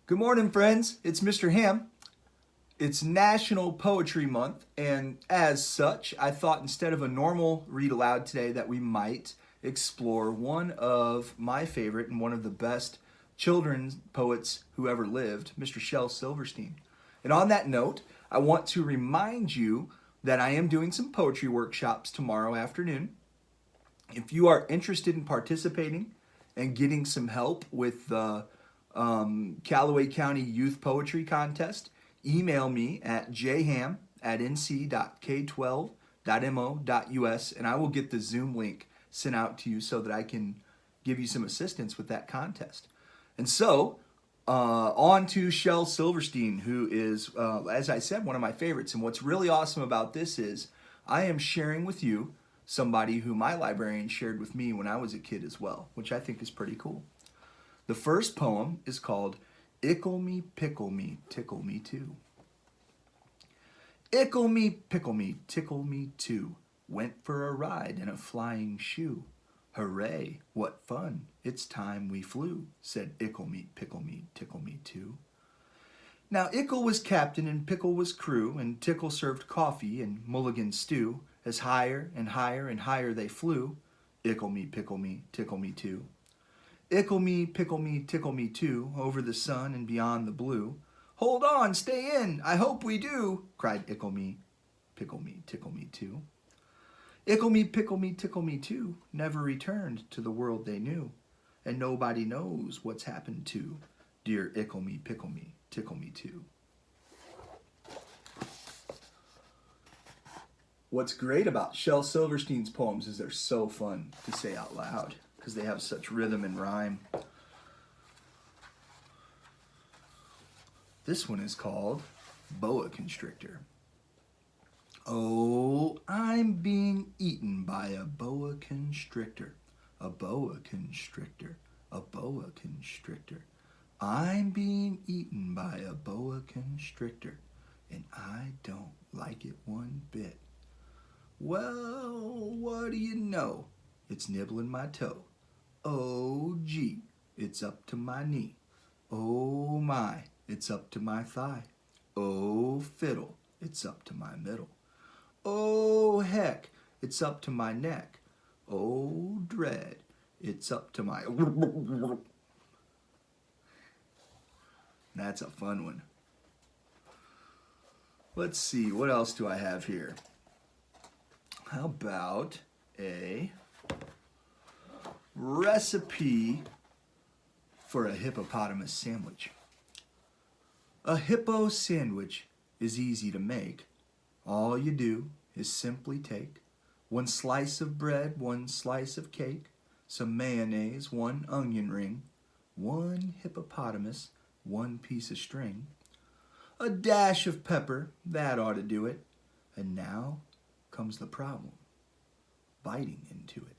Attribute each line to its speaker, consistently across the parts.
Speaker 1: Good morning, friends. It's Mr. Ham. It's National Poetry Month, and as such, I thought instead of a normal read aloud today that we might explore one of my favorite and one of the best children's poets who ever lived, Mr. Shel Silverstein. And on that note, I want to remind you that I am doing some poetry workshops tomorrow afternoon. If you are interested in participating and getting some help with the Callaway County Youth Poetry Contest, email me at jham@nc.k12.mo.us and I will get the Zoom link sent out to you so that I can give you some assistance with that contest. And so, on to Shel Silverstein, who is, as I said, one of my favorites. And what's really awesome about this is I am sharing with you somebody who my librarian shared with me when I was a kid as well, which I think is pretty cool. The first poem is called Ickle Me, Pickle Me, Tickle Me Too. Ickle me, pickle me, tickle me too. Went for a ride in a flying shoe. Hooray, what fun, it's time we flew, said Ickle me, pickle me, tickle me too. Now Ickle was captain and Pickle was crew, and Tickle served coffee and mulligan stew, as higher and higher and higher they flew. Ickle me, pickle me, tickle me too. Ickle me, pickle me, tickle me too, over the sun and beyond the blue. Hold on, stay in, I hope we do, cried Ickle me, pickle me, tickle me too. Ickle me, pickle me, tickle me too, never returned to the world they knew, and nobody knows what's happened to dear Ickle me, pickle me, tickle me too. What's great about Shel Silverstein's poems is they're so fun to say out loud because they have such rhythm and rhyme. This one is called Boa Constrictor. Oh, I'm being eaten by a boa constrictor, a boa constrictor, a boa constrictor. I'm being eaten by a boa constrictor, and I don't like it one bit. Well, what do you know? It's nibbling my toe. Oh, gee, it's up to my knee. Oh, my, it's up to my thigh. Oh, fiddle, it's up to my middle. Oh, heck, it's up to my neck. Oh, dread, it's up to my... That's a fun one. Let's see, what else do I have here? How about a recipe for a hippopotamus sandwich? A hippo sandwich is easy to make. All you do is simply take one slice of bread, one slice of cake, some mayonnaise, one onion ring, one hippopotamus, one piece of string, a dash of pepper, that ought to do it. And now comes the problem, biting into it.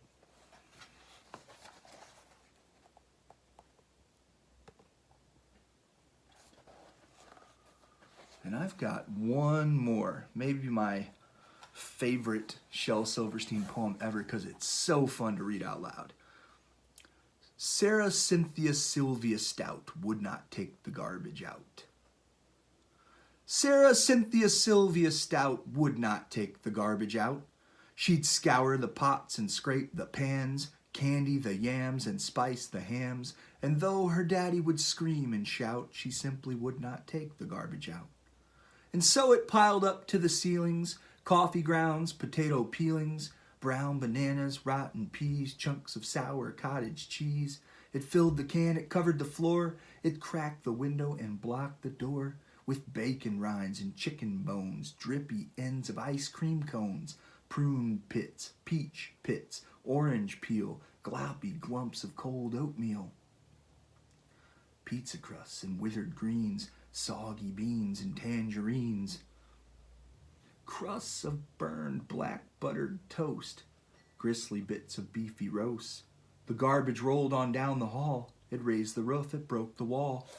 Speaker 1: And I've got one more, maybe my favorite Shel Silverstein poem ever because it's so fun to read out loud. Sarah Cynthia Sylvia Stout would not take the garbage out. Sarah Cynthia Sylvia Stout would not take the garbage out. She'd scour the pots and scrape the pans, candy the yams and spice the hams, and though her daddy would scream and shout, she simply would not take the garbage out. And so it piled up to the ceilings, coffee grounds, potato peelings, brown bananas, rotten peas, chunks of sour cottage cheese. It filled the can, it covered the floor, it cracked the window and blocked the door with bacon rinds and chicken bones, drippy ends of ice cream cones, prune pits, peach pits, orange peel, gloppy glumps of cold oatmeal, pizza crusts and withered greens, soggy beans and tangerines, crusts of burned black buttered toast, gristly bits of beefy roast. The garbage rolled on down the hall. It raised the roof, it broke the wall.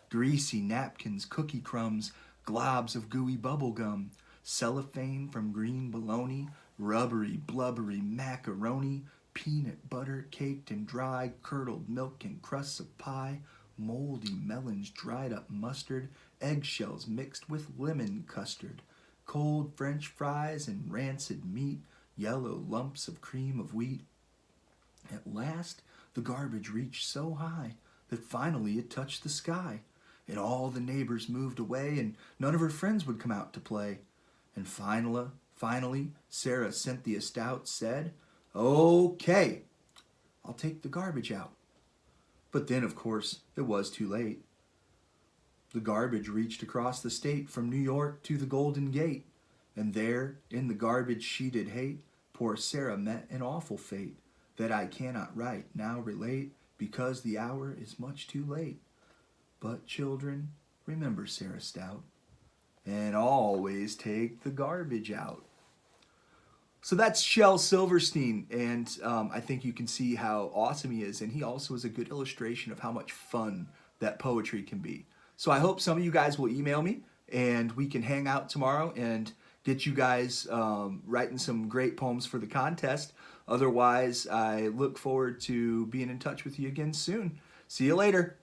Speaker 1: Greasy napkins, cookie crumbs, globs of gooey bubble gum, cellophane from green bologna, rubbery, blubbery macaroni, peanut butter caked and dry, curdled milk and crusts of pie, moldy melons, dried up mustard, eggshells mixed with lemon custard, cold French fries and rancid meat, yellow lumps of cream of wheat. At last, the garbage reached so high that finally it touched the sky, and all the neighbors moved away, and none of her friends would come out to play. And finally, Sarah Cynthia Stout said, "Okay, I'll take the garbage out." But then, of course, it was too late. The garbage reached across the state from New York to the Golden Gate, and there, in the garbage she did hate, poor Sarah met an awful fate that I cannot right now relate, because the hour is much too late. But children, remember Sarah Stout, and always take the garbage out. So that's Shel Silverstein, and I think you can see how awesome he is, and he also is a good illustration of how much fun that poetry can be. So I hope some of you guys will email me, and we can hang out tomorrow and get you guys writing some great poems for the contest. Otherwise, I look forward to being in touch with you again soon. See you later.